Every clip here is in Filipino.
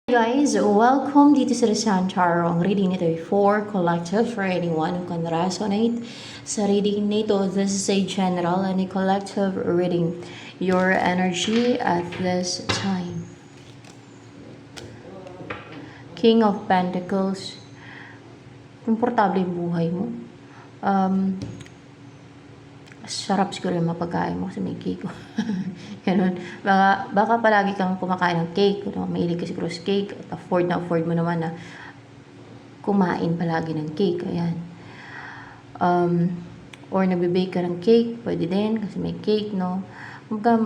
Guys, welcome dito sa Rizan Tarot. Ang reading nito ay for collective for anyone who can resonate sa reading nito. This is a general and a collective reading. Your energy at this time. King of Pentacles. Komportable yung buhay mo. Sarap siguro yung mapagkain mo kasi may cake. Ganun. Baka palagi kang kumakain ng cake. No? Mahilig ka siguro sa cake. At afford mo naman na kumain palagi ng cake. Ayan. Or nagbe-bake ka ng cake. Pwede din kasi may cake, no?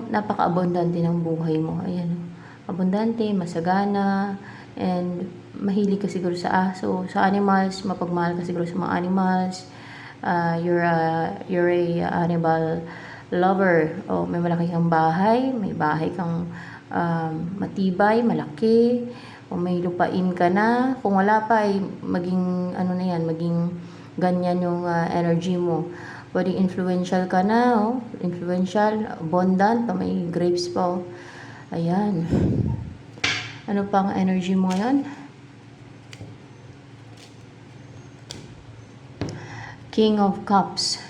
Napaka-abundante ng buhay mo. Ayan. Abundante, masagana, and mahilig ka siguro sa aso. Sa animals, mapagmahal ka siguro sa mga animals. You're a animal lover. O may malaki kang bahay, may bahay kang matibay, malaki, o may lupain ka na. Kung wala pa ay maging ano na yan, maging ganyan yung energy mo. Pwedeng influential ka na, oh. Influential, abundant, may grapes pa, oh. Ayan. Ano pang energy mo ngayon? King of Cups.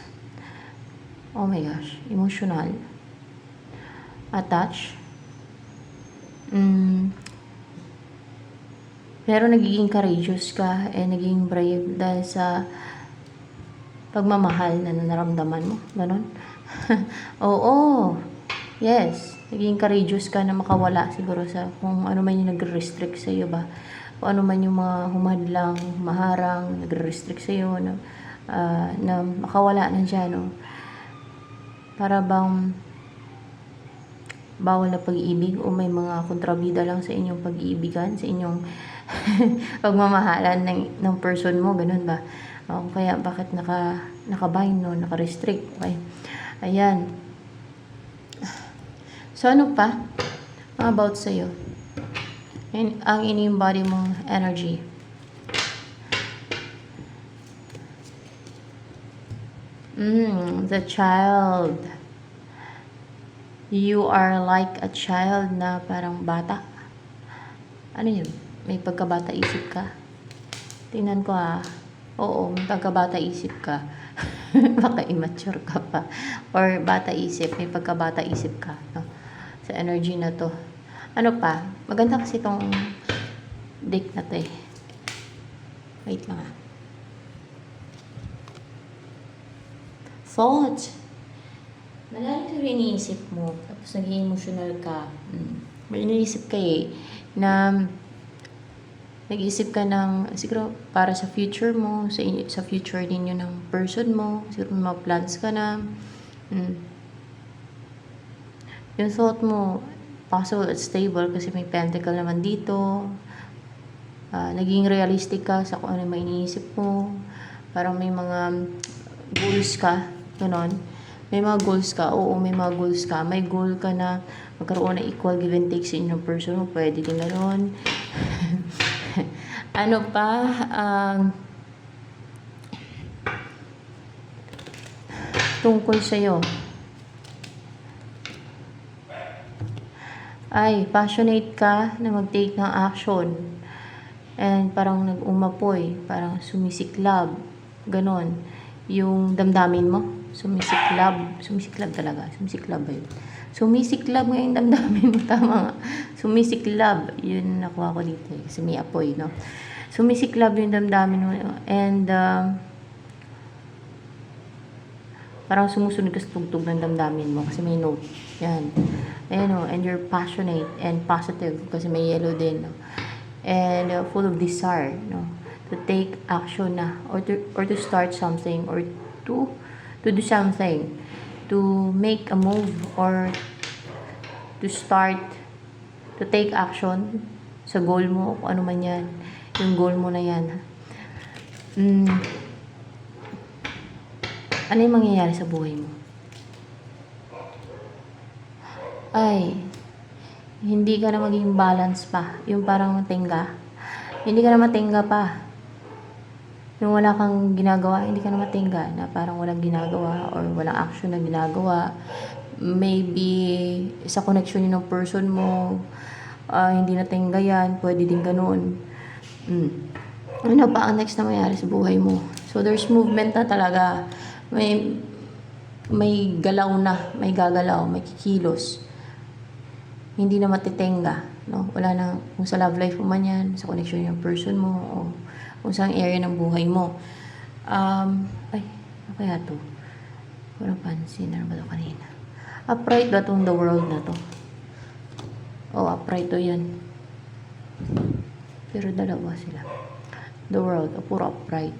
Oh my gosh, emotional. Attached. Pero nagiging courageous ka naging brave dahil sa pagmamahal na naramdaman mo. Ganon. Oo. Yes. Naging courageous ka na makawala siguro sa kung ano man yung nagre-restrict sa iyo ba. Kung ano man yung mga humadlang, maharang, nagre-restrict sa iyo na makawala na dyan, no? Para bang bawal na pag-ibig o may mga kontrabida lang sa inyong pag-iibigan, sa inyong pagmamahalan ng person mo, ganun ba? Kaya bakit naka-bind, no? Naka-restrict, okay? Ayan. So, ano pa? About sa'yo? Ang ini-embody mong energy. The child. You are like a child na parang bata. Ano yun? May pagkabata isip ka? Tingnan ko Oo, may pagkabata isip ka. Baka immature ka pa. Or bata isip, may pagkabata isip ka. No? Sa energy na to. Ano pa? Maganda kasi itong deck na to eh. Wait lang Thought. Malalim sa iniisip mo, tapos naging emotional ka. May iniisip ka na nag-iisip ka ng, siguro para sa future mo, sa future din yun ng person mo, siguro may mga plans ka na. Yung thought mo, possible at stable kasi may pentacle naman dito. Naging realistic ka sa kung ano may iniisip mo. Parang may mga goals ka. Ganon. May mga goals ka. Oo, may mga goals ka. May goal ka na magkaroon ng equal give and take sa inyong person mo. Pwede din ganon. Ano pa? Tungkol sa'yo. Ay, passionate ka na mag-take ng action. And parang nag-umapoy. Parang sumisiklab. Ganon. Yung damdamin mo. Sumisiklab talaga. Sumisiklab ba yun? Sumisiklab nga yung damdamin mo. Tama nga. Sumisiklab. Yun nakuha ko dito kasi may apoy, no? Sumisiklab yung damdamin mo. And parang sumusunod ka sa tugtog ng damdamin mo kasi may note. Yan. Ayan, no? And you're passionate and positive kasi may yellow din, no? And full of desire, no? To take action na or to start something or to do something, to make a move or to start to take action sa goal mo, kung ano man yan, yung goal mo na yan. Ano yung mangyayari sa buhay mo? Ay, hindi ka na maging balance pa, yung parang matingga. Hindi ka na matingga pa. Yung wala kang ginagawa, hindi ka na matingga na parang walang ginagawa or walang action na ginagawa. Maybe sa connection ng person mo hindi na tenga yan, pwede din ganun. Ano pa ang next na mayari sa buhay mo? So, there's movement na talaga. May galaw na, may gagalaw, may kikilos. Hindi na matitenga, no? Wala na, kung sa love life mo man yan, sa connection yung person mo, o kung saan area ng buhay mo. Ay, ano kaya to? Walang pansin, ano ba to kanina? Upright ba tong the world na to? Upright to yan. Pero dalawa sila. The world, puro upright.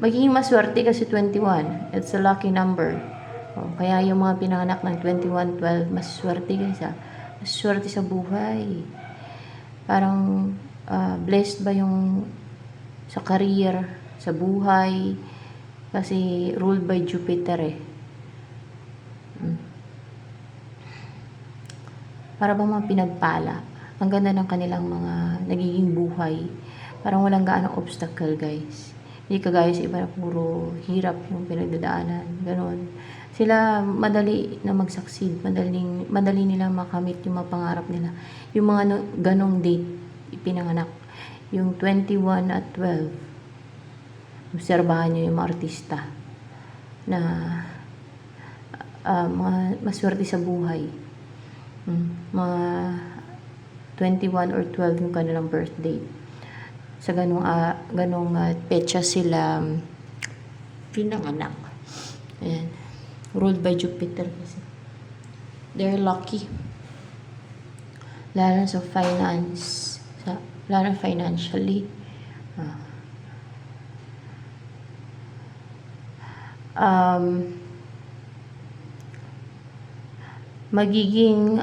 Magiging maswerte kasi 21. It's a lucky number. Kaya yung mga pinanganak ng 21, 12, maswerte guys ha. Maswerte sa buhay. Parang blessed ba yung sa career, sa buhay. Kasi ruled by Jupiter eh. Para bang mga pinagpala. Ang ganda ng kanilang mga nagiging buhay. Parang walang gaanong obstacle guys. Hindi kagaya sa iba na puro hirap yung pinagdadaanan. Ganon. Sila madali na mag-succeed. Madali nila makamit yung mga pangarap nila. Yung mga ganong date ipinanganak. Yung 21 at 12. Obserbahan nyo yung mga artista na mga maswerte sa buhay. Mga 21 or 12 yung kanilang birthday. Sa ganong petsa sila pinanganak. Ayan. Ruled by Jupiter kasi. They're lucky. Lalo sa finance. Lalo financially. Magiging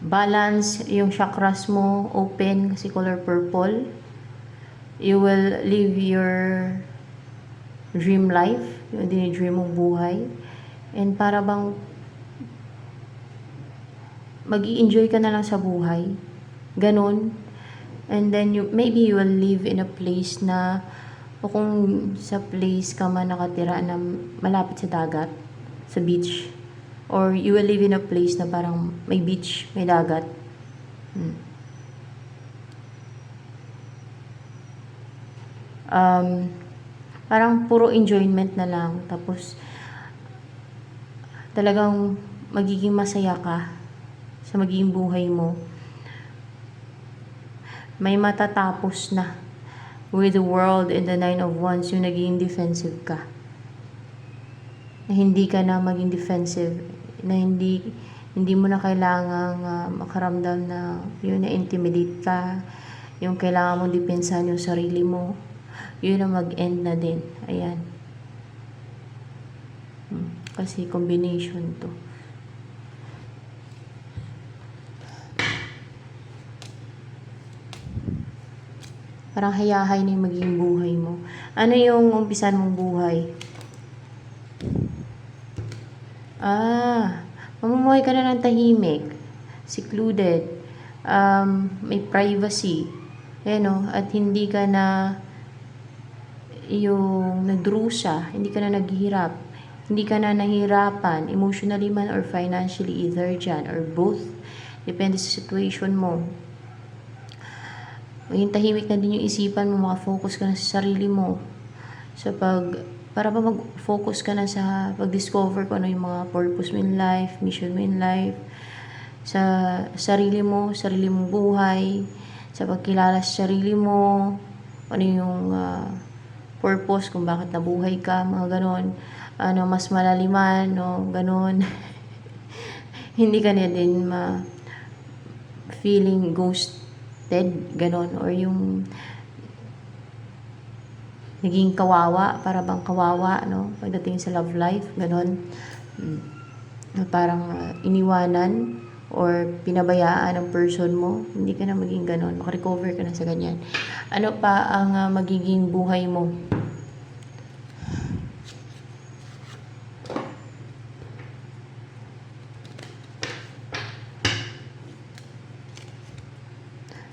balance yung chakras mo, open kasi color purple. You will live your dream life, yung dinidream mong buhay. And para bang mag-i-enjoy ka na lang sa buhay. Ganon. And then maybe you will live in a place na, o kung sa place ka man nakatira na malapit sa dagat, sa beach, or you will live in a place na parang may beach, may dagat. Parang puro enjoyment na lang. Tapos talagang magiging masaya ka sa magiging buhay mo. May matatapos na with the world and the 9 of Wands, yung naging defensive ka. Na hindi ka na maging defensive, na hindi mo na kailangang makaramdam na yun na intimidate ka, yung kailangan mong depensahan yung sarili mo, yun na mag-end na din. Ayan. Kasi combination to. Parang hayahay na yung magiging buhay mo. Ano yung umpisan mong buhay? Mamumuhay ka na ng tahimik, secluded, may privacy, at hindi ka na yung nagdurusa, hindi ka na naghihirap, hindi ka na nahirapan, emotionally man or financially, either dyan, or both, depende sa situation mo. Maging tahimik na din yung isipan mo, makafocus ka na sa sarili mo, para ba mag-focus ka na sa pag-discover kung ano yung mga purpose mo in life, mission mo in life, sa sarili mong buhay, sa pagkilala sa sarili mo, ano yung purpose kung bakit nabuhay ka, mga ganon, mas malaliman, no, ganon. Hindi ka na din feeling ghosted, ganon, or yung naging kawawa, para bang kawawa, no? Pagdating sa love life, ganon. Parang iniwanan or pinabayaan ng person mo, hindi ka na maging ganon. Makarecover ka na sa ganyan. Ano pa ang magiging buhay mo?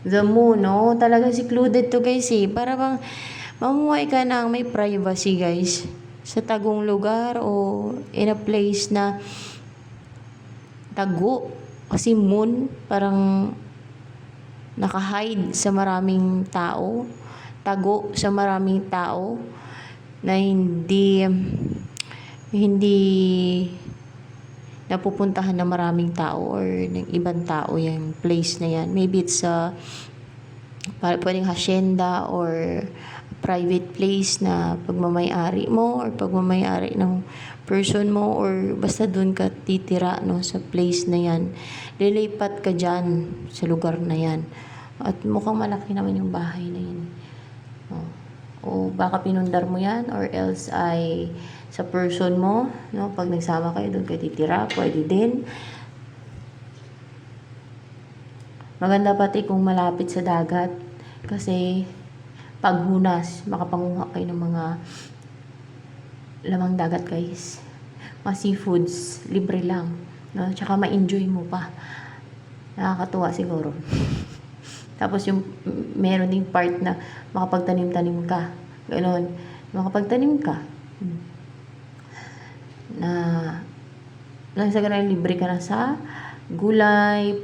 The moon, no? Talagang secluded to guys eh. Para bang Mamuhay ka ng may privacy, guys. Sa tagong lugar o in a place na tago. Kasi moon, parang naka-hide sa maraming tao. Tago sa maraming tao na hindi napupuntahan ng maraming tao or ng ibang tao yung place na yan. Maybe it's pwedeng hacienda or private place na pagmamay-ari mo or pagmamay-ari ng person mo or basta doon ka titira, no, sa place na yan. Lilipat ka dyan sa lugar na yan. At mukhang malaki naman yung bahay na yan. O baka pinundar mo yan or else ay sa person mo, no, pag nagsama kayo doon kayo titira, pwede din. Maganda pati kung malapit sa dagat kasi paghunas, makapanguha kayo ng mga lamang dagat, guys. Mga seafoods, libre lang, no? Tsaka ma-enjoy mo pa. Nakakatuwa siguro. Tapos yung meron ding part na makapagtanim-tanim ka. Ganon. Makapagtanim ka. Sa ganun, libre ka na sa gulay.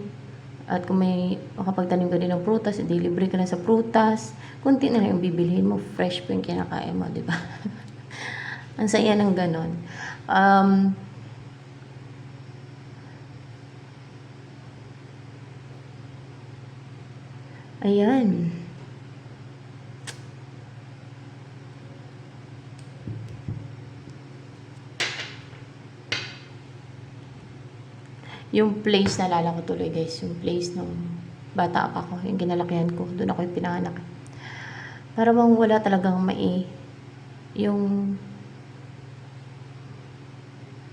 At kung may makapagtanim ka din ng prutas, edi libre ka na sa prutas. Kunti na lang yung bibilhin mo. Fresh po yung kinakain mo, di ba? Ang saya ng ganon. Ayan. Yung place naalala ko tuloy, guys. Yung place nung bata pa ako. Yung kinalakihan ko. Doon ako yung pinanganak. Para bang wala talagang yung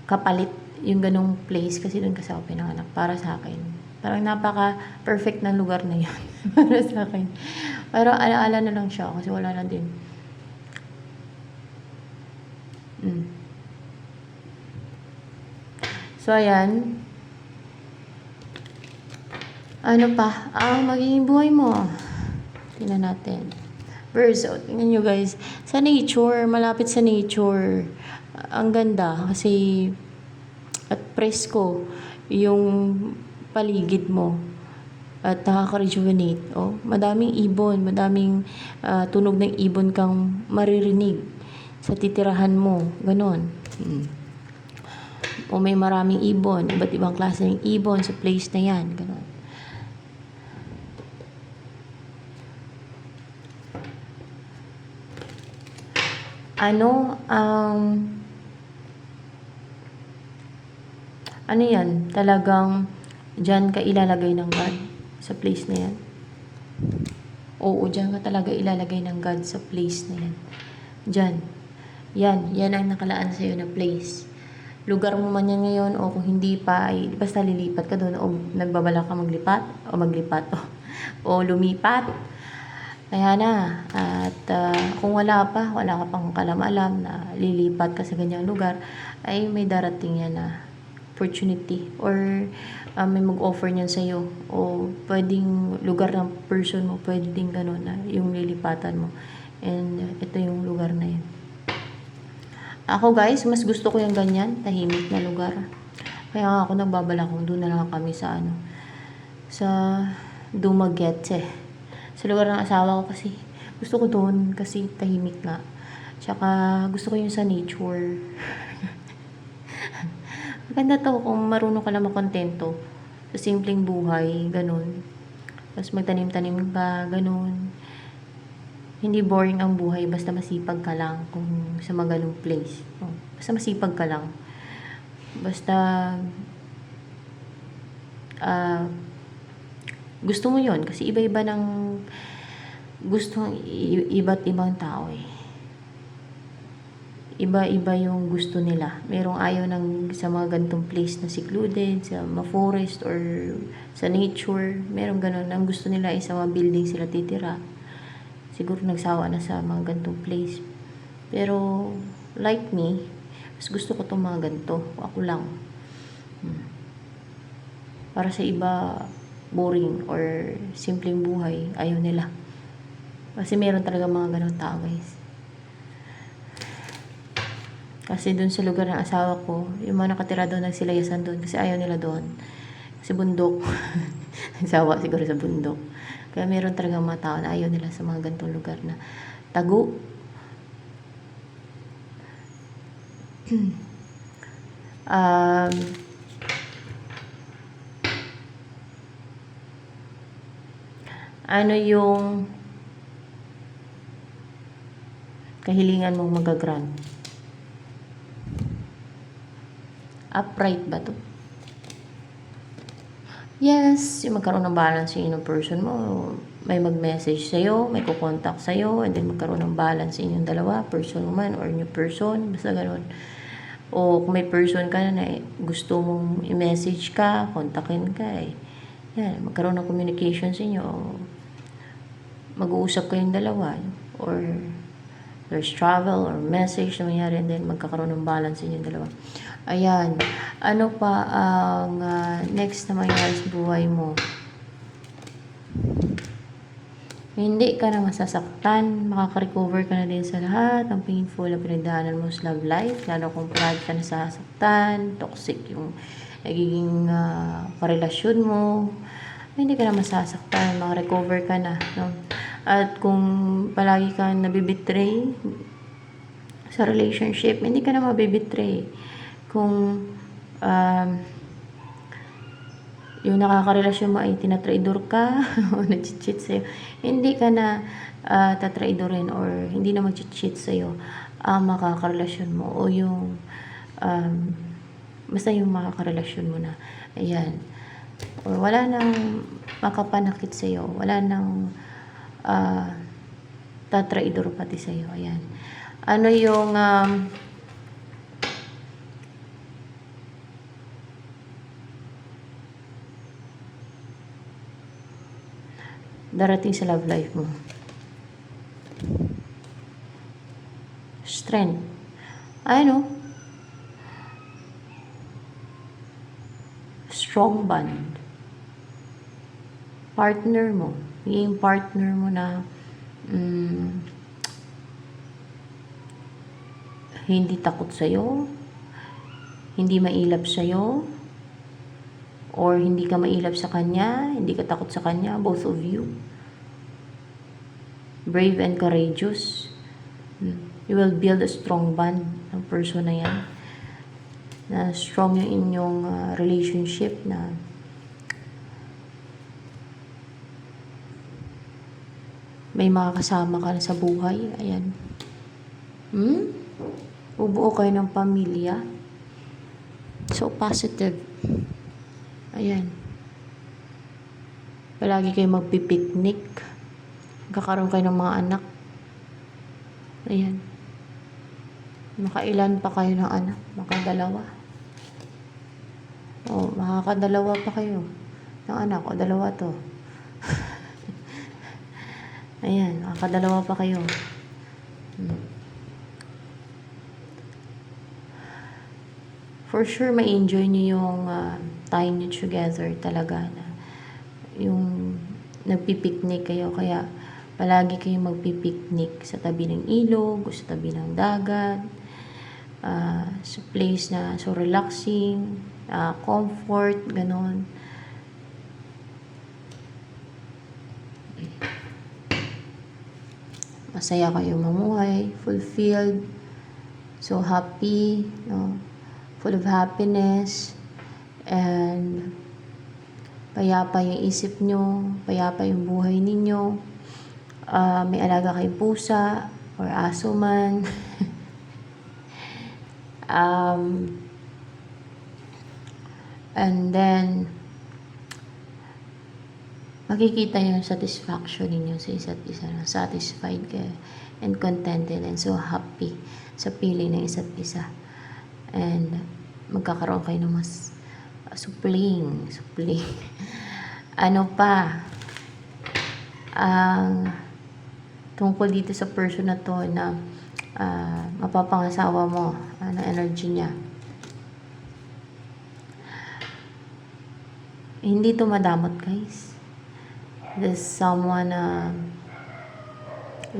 kapalit. Yung ganong place. Kasi doon kasi ako pinanganak. Para sa akin. Parang napaka-perfect na lugar na yun. Para sa akin. Pero alaala na lang siya. Kasi wala na din. So, ayan. Ano pa? Magiging buhay mo. Tingnan natin. Verso. Tingnan nyo, guys. Sa nature. Malapit sa nature. Ang ganda. Kasi at presko yung paligid mo. At nakaka-rejuvenate. Madaming ibon. Madaming tunog ng ibon kang maririnig sa titirahan mo. Ganon. O may maraming ibon. Iba't ibang klase ng ibon sa place na yan. Ganon. Ano yan? Talagang dyan ka ilalagay ng God sa place na yan. Oo, dyan ka talaga ilalagay ng God sa place na yan. Dyan. Yan ang nakalaan sa'yo na place. Lugar mo man yan ngayon o kung hindi pa, ay basta lilipat ka doon o nagbabala ka maglipat o lumipat. Kaya na. At kung wala ka pang kalam-alam na lilipat ka sa ganyang lugar, ay may darating yan na opportunity or may mag-offer niyan sa'yo o pwedeng lugar ng person mo, pwedeng gano'n na yung lilipatan mo. And ito yung lugar na yun. Ako, guys, mas gusto ko yung ganyan, tahimik na lugar. Kaya ako nagbabala kung doon na lang kami sa Dumaguete. Sa lugar ng asawa ko kasi gusto ko doon kasi tahimik nga. Tsaka gusto ko yung sa nature. Maganda to kung marunong ka lang makontento sa simpleng buhay, ganun. Tapos magtanim-tanim ka, ganun. Hindi boring ang buhay, basta masipag ka lang kung sa mga ganung place. Basta masipag ka lang. Basta gusto mo yon kasi iba-iba ng gusto iba't ibang tao Iba-iba yung gusto nila. Merong ayaw sa mga gantong place na secluded, sa forest or sa nature. Merong ganun. Ang gusto nila ay sa mga building sila titira. Siguro nagsawa na sa mga gantong place. Pero like me, mas gusto ko itong mga ganito. Ako lang. Para sa iba, boring or simpleng buhay, ayaw nila. Kasi meron talaga mga ganong tao, guys. Kasi dun sa lugar ng asawa ko, yung mga nakatira doon, nagsilayasan doon kasi ayaw nila doon. Kasi bundok. Sawa siguro sa bundok. Kaya meron talaga mga tao na ayaw nila sa mga ganitong lugar na tago. um, ano yung kahilingan mong magagrant? Upright ba to? Yes, yung magkaroon ng balance yung inyong person mo. May mag-message sa'yo, may kukontak sa'yo, and then magkaroon ng balance inyong dalawa, person mo man or new person, basta gano'n. O kung may person ka na gusto mong i-message ka, kontakin ka yan, magkaroon ng communication sa inyo, mag-uusap kayong dalawa, or there's travel or message na mangyari, and then magkakaroon ng balance sa inyong dalawa. Ayan. Ano pa ang next na mangyari sa buhay mo? Hindi ka na masasaktan. Makaka-recover ka na din sa lahat ng painful na pinagdaanan mo sa love life. Lalo kung palagi ka nasasaktan, toxic yung nagiging karelasyon mo. Hindi ka na masasaktan. Maka-recover ka na. No? At kung palagi ka nabibitray sa relationship, hindi ka na mabibitray. Kung yung nakakarelasyon mo ay tinatraidor ka o nag-cheat sa'yo, hindi ka na tatraidorin or hindi na mag-cheat sa'yo ang makakarelasyon mo o yung basta yung makakarelasyon mo na. Ayan. Or wala nang makapanakit sa'yo. Wala nang tatraidor pati sa'yo. Ayan. Ano yung darating sa love life mo? Strength. Ano? Strong bond. Partner mo. Yung partner mo na hindi takot sa'yo, hindi mailap sa'yo, or hindi ka mailap sa kanya, hindi ka takot sa kanya, both of you. Brave and courageous. You will build a strong bond ng person na yan. Na strong yung inyong relationship na may makakasama ka na sa buhay. Ayan. Bubuo kayo ng pamilya. So positive. Ayan. Palagi kayo magpipiknik. Magkakaroon kayo ng mga anak. Ayan. Makailan pa kayo ng anak? Makadalawa. O, makakadalawa pa kayo ng anak. O, dalawa to. Ayan, makakadalawa pa kayo. For sure, ma-enjoy nyo yung time nyo together talaga. Na yung nagpipiknik kayo. Kaya, palagi kayong magpipiknik sa tabi ng ilog, o sa tabi ng dagat, sa place na so relaxing, comfort, ganon. Masaya kayo mamuhay, fulfilled, so happy, no? Full of happiness, and payapa yung isip nyo, payapa yung buhay ninyo. May alaga kayong pusa or aso man. And then makikita yung satisfaction ninyo sa isa't isa. Satisfied kayo and contented and so happy sa feeling ng isa't isa. And magkakaroon kayo ng mas supling. Ano pa ang tungkol dito sa person na to na mapapangasawa mo, ano energy niya? Hindi to madamot, guys. There's someone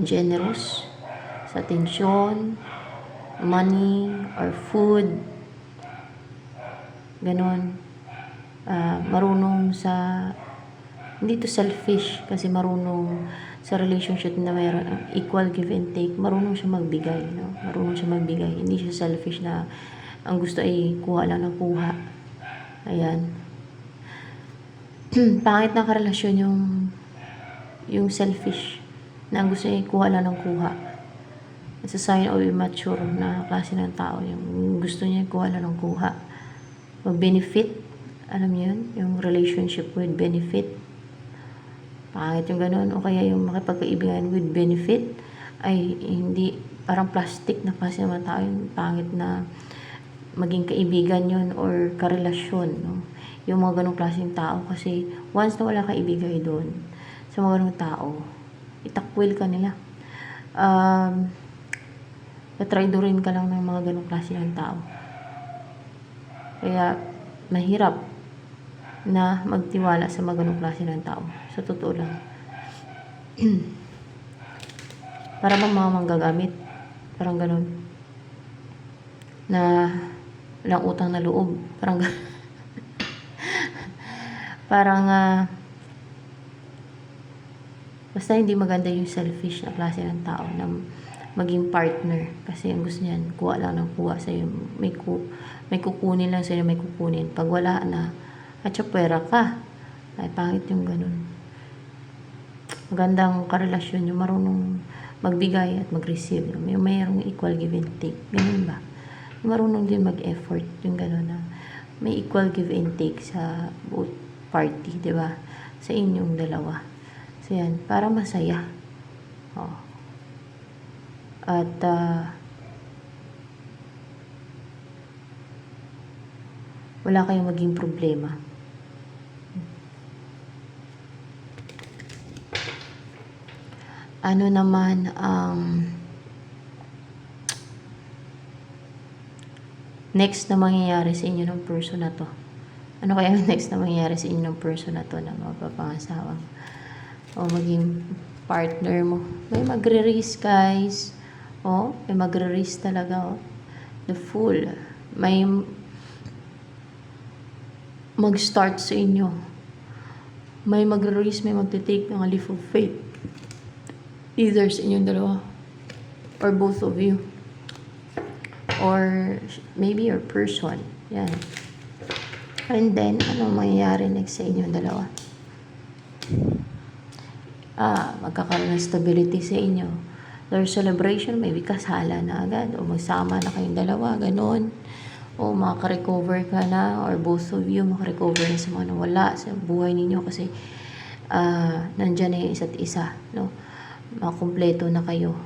generous sa atensyon, money, or food. Ganon. Marunong sa, hindi to selfish, kasi marunong sa relationship na mayroon equal give and take, marunong siya magbigay, no? Marunong siya magbigay, hindi siya selfish na ang gusto ay kuha lang ng kuha. Ayan. Pangit na karelasyon yung selfish na ang gusto ay kuha lang ng kuha. It's a sign of immature na klase ng tao, yung gusto niya kuha lang ng kuha. Mag-benefit, alam niyo yun? Yung relationship with benefit. Pangit yung ganun. O kaya yung makipagkaibigan with benefit ay hindi, parang plastic na klase ng tao. Yung pangit na maging kaibigan yun or karelasyon, no? Yung mga ganong klaseng tao. Kasi once na wala kaibigay doon sa mga ganong tao, itakwil ka nila. Natraidorin ka lang ng mga ganong klase ng tao. Kaya mahirap na magtiwala sa mga ganong klase ng tao. Sa totoo lang. Para bang mga manggagamit. Parang ganon. Na walang utang na loob. Parang parang basta hindi maganda yung selfish na klase ng tao na maging partner. Kasi ang gusto niyan, kuha lang ng kuha sa'yo. May kukunin lang sa'yo, may kukunin. Pag wala na, at pwera ka. Ay, pangit yung ganun. Magandang karelasyon yung marunong magbigay at mag-receive. Yung mayroong equal give and take. Ganun ba? Yung marunong din mag-effort. Yung ganun na may equal give and take sa both party, di ba? Sa inyong dalawa. So, yan. Para masaya. Oh. At, wala kayong maging problema. Ano naman ang next na mangyayari sa inyo ng person na to? Ano kaya ang next na mangyayari sa inyo ng person na to na mapapangasawang o maging partner mo? May magre-risk, guys. May magre-risk talaga. The Fool. May mag-start sa inyo. May magre-risk, may magte-take ng leap of faith. Either sa inyong dalawa or both of you. Or maybe your person. Yan. And then, ano mangyayari next sa inyong dalawa? Magkakaroon ng stability sa inyo. There's celebration, maybe kasala na agad. O magsama na kayong dalawa, ganon. O makaka-recover ka na. Or both of you makaka-recover na sa mga nawala sa buhay ninyo. Kasi nandyan na yung isa't isa. No? Makumpleto na kayo.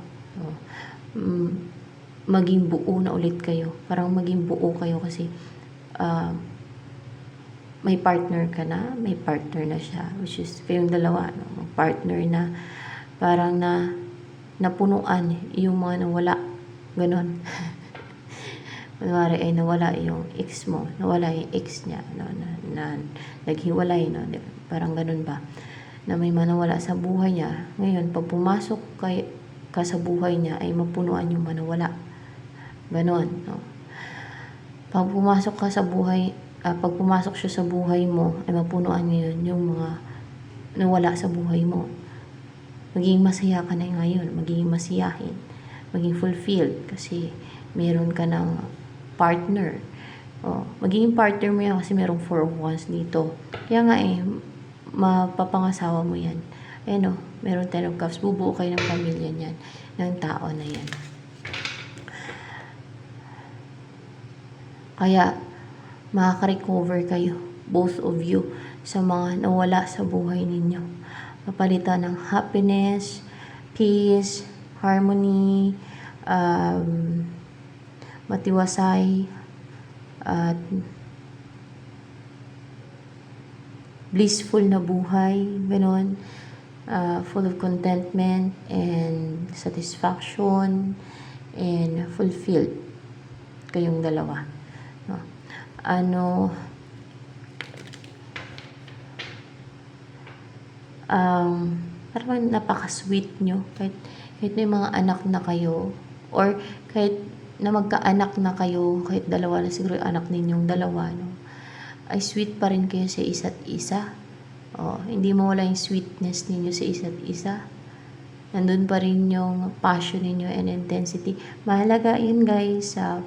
Maging buo na ulit kayo. Parang maging buo kayo kasi may partner ka na, may partner na siya, which is kayong dalawa, no? Partner na parang napunuan yung mga nawala. Ganon. Kunwari ay nawala yung ex mo, nawala yung ex niya, no? na naghiwalay, no? Parang ganon ba? Na may manawala sa buhay niya. Ngayon, pag pumasok ka sa buhay niya, ay mapunuan yung manawala. Ganon, no? Pag pumasok ka sa buhay, pag pumasok siya sa buhay mo, ay mapunuan ngayon yung mga nawala sa buhay mo. Magiging masaya ka na ngayon, magiging masiyahin, maging fulfilled, kasi meron ka ng partner. Magiging partner mo yan kasi merong 4 of Wands dito. Kaya nga mapapangasawa mo yan. Ayan meron 10 of Cups. Bubuo kayo ng pamilya niyan, ng tao na yan. Kaya, makaka-recover kayo, both of you, sa mga nawala sa buhay ninyo. Papalitan ng happiness, peace, harmony, matiwasay, at blissful na buhay, ganon, full of contentment and satisfaction and fulfilled kayong dalawa. parang napaka-sweet nyo. Kahit may mga anak na kayo, or kahit na magkaanak na kayo, kahit dalawa na siguro yung anak ninyong dalawa, no? Ay sweet pa rin kayo sa isa't isa. Hindi mawala yung sweetness ninyo sa isa't isa. Nandun pa rin yung passion ninyo and intensity. Mahalaga yun guys sa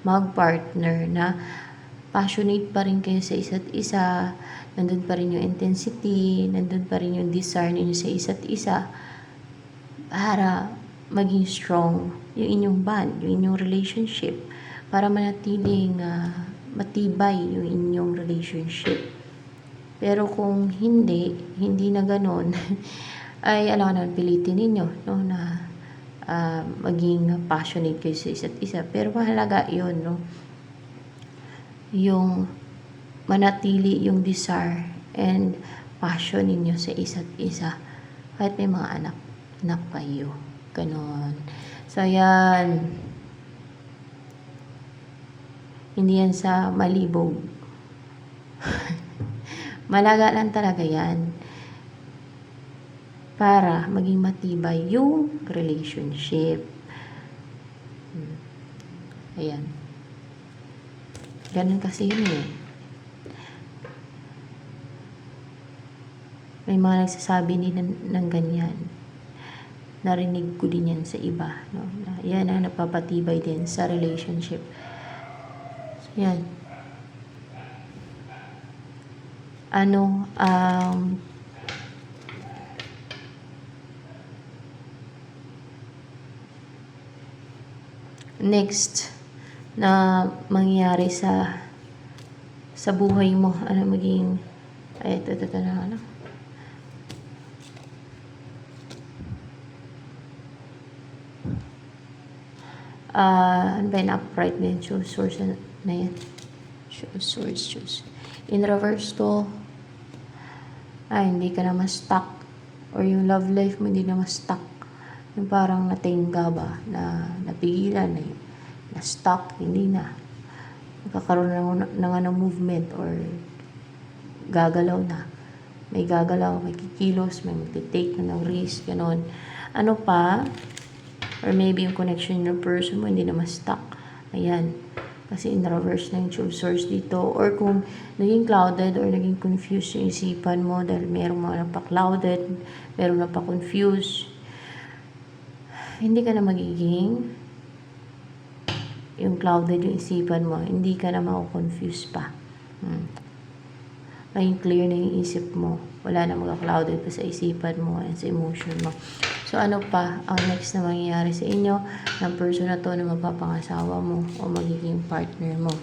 mag-partner na passionate pa rin kayo sa isa't isa. Nandun pa rin yung intensity, nandun pa rin yung desire ninyo sa isa't isa para maging strong yung inyong bond, yung inyong relationship, para manatiling matibay yung inyong relationship. Pero kung hindi na ganon, ay alam naman pilitin ninyo, no, na maging passionate kayo sa isa't isa. Pero mahalaga yun, no, yung manatili yung desire and passion ninyo sa isa't isa kahit may mga anak na kayo. Ganon. So, yan. Hindi yan sa malibog. Malaga lang talaga yan para maging matibay yung relationship. Ayan. Ganun kasi yun eh. May mga nagsasabi ng ganyan. Narinig ko din yan sa iba. No? Yan ang napapatibay din sa relationship. So, yan. Next na mangyayari sa buhay mo, maging, ito na ano. Ano ba yung upright na yun? Choose source na yan. Choose. In reverse to, hindi ka na ma-stuck. Or yung love life mo, hindi na ma-stuck. Yung parang natingga ba, na napigilan, na-stuck, hindi na. Magkakaroon ng movement or gagalaw na. May gagalaw, may kikilos, may magtitake na ng risk, gano'n. Ano pa? Or maybe yung connection ng person mo, hindi na ma-stuck. Ayan. Kasi in reverse na yung choose source dito. Or kung naging clouded or naging confused yung isipan mo dahil merong mga napaka-clouded, merong napaka-confused, hindi ka na magiging yung clouded yung isipan mo. Hindi ka na mako-confuse pa. Maging clear na yung isip mo. Wala na mga-clouded pa sa isipan mo and sa emotion mo. So, ano pa ang next na mangyayari sa inyo ng person na to na mapapangasawa mo o magiging partner mo?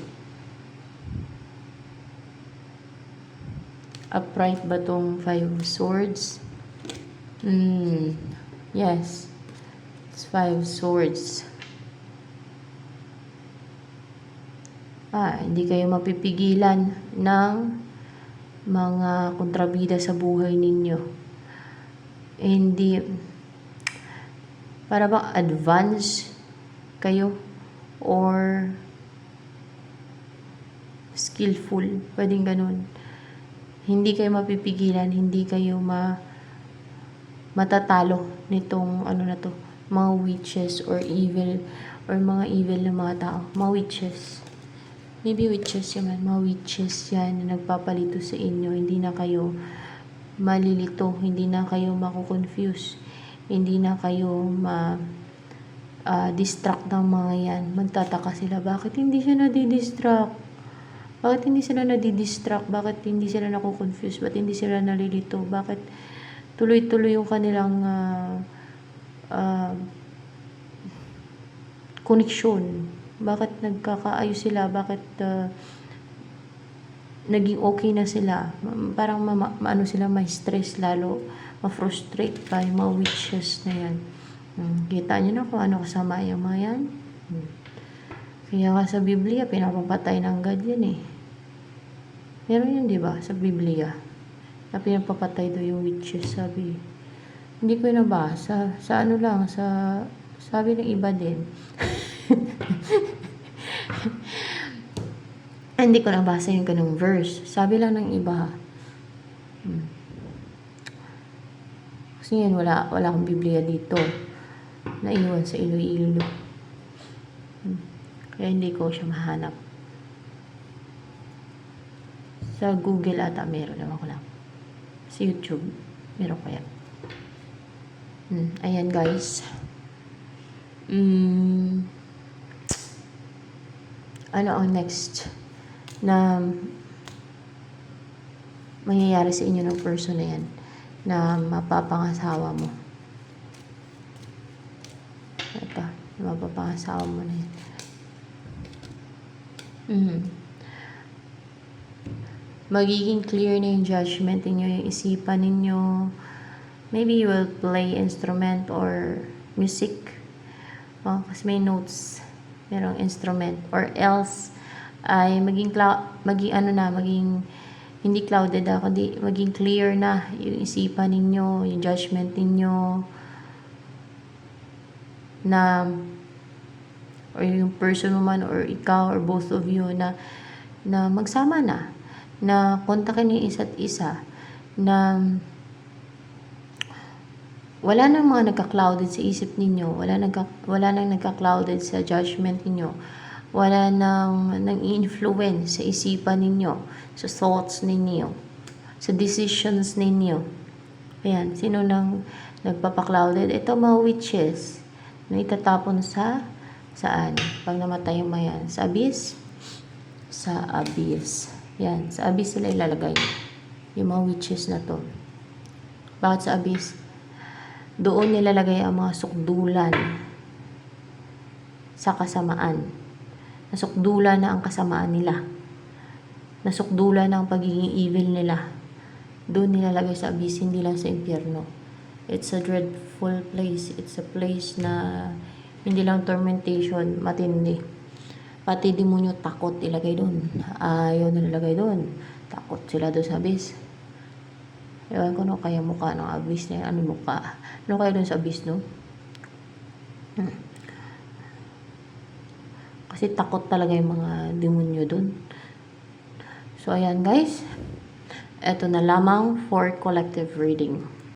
Upright ba tong 5 swords? Yes. It's 5 swords. Hindi kayo mapipigilan ng mga kontrabida sa buhay ninyo. Hindi, para bang advance kayo or skillful, pwedeng ganun. Hindi kayo mapipigilan, hindi kayo matatalo nitong mga witches or evil or mga evil na mga tao, mga witches. Maybe witches yan, mga witches yan na nagpapalito sa inyo. Hindi na kayo malilito, hindi na kayo mako-confuse, hindi na kayo distract ng mga yan. Magtataka sila, bakit hindi siya nadidistract? Bakit hindi sila nadidistract? Bakit hindi sila nako-confuse? Bakit hindi sila nalilito? Bakit tuloy-tuloy yung kanilang connection? Bakit nagkakaayos sila? Bakit naging okay na sila? Parang maano sila, may stress lalo, ma-frustrate pa yung mga witches na yan. Kita nyo na kung ano kasama yung mga yan? Kaya nga sa Biblia, pinapapatay ng God yan eh. Meron yun, di ba? Sa Biblia. Na pinapapatay daw yung witches, sabi. Hindi ko yun nabasa. Sa ano lang, sabi ng iba din. Hindi ko nabasa yung ganung verse. Sabi lang ng iba. Kasi yun, wala akong Biblia dito. Naiwan sa Iloilo. Kaya hindi ko siya mahanap. Sa Google ata meron, naman ko lang. Sa YouTube, meron kaya. Ayan guys. Ano ang next na mangyayari sa inyo ng person na yan na mapapangasawa mo? Ito, mapapangasawa mo na yan. Magiging clear na yung judgment ninyo, yung isipan ninyo. Maybe you will play instrument or music. Kasi may notes, merong instrument. Or else, ay maging hindi clouded kundi maging clear na yung isipan ninyo, yung judgment ninyo, na or yung person mo man or ikaw or both of you na magsama na kontakin yung isa't isa, na wala nang mga nagka-clouded sa isip ninyo, wala nang nagka-clouded sa judgment ninyo, wala nang influence sa isipan ninyo, sa thoughts ninyo, sa decisions ninyo. Ayan, sino nang nagpapa-clouded? Ito mga witches na itatapon saan? Pag namatay yung mayan, sa abyss? Sa abyss. Yan, sa abyss sila ilalagay. Yung mga witches na to. Bakit sa abyss? Doon nilalagay ang mga sukdulan sa kasamaan. Nasukdulan na ang kasamaan nila. Nasukdulan na ang pagiging evil nila. Doon nilalagay sa abyss, hindi lang sa impyerno. It's a dreadful place. It's a place na hindi lang tormentation, matindi. Pati demonyo takot ilagay doon. Ayaw nilalagay doon. Takot sila doon sa abyss. Ewan ko kaya mukha ng abyss na yan. Ano mukha? Ano kaya doon sa abyss, no? Kasi takot talaga yung mga demonyo doon. So, ayan guys. Ito na lamang for collective reading.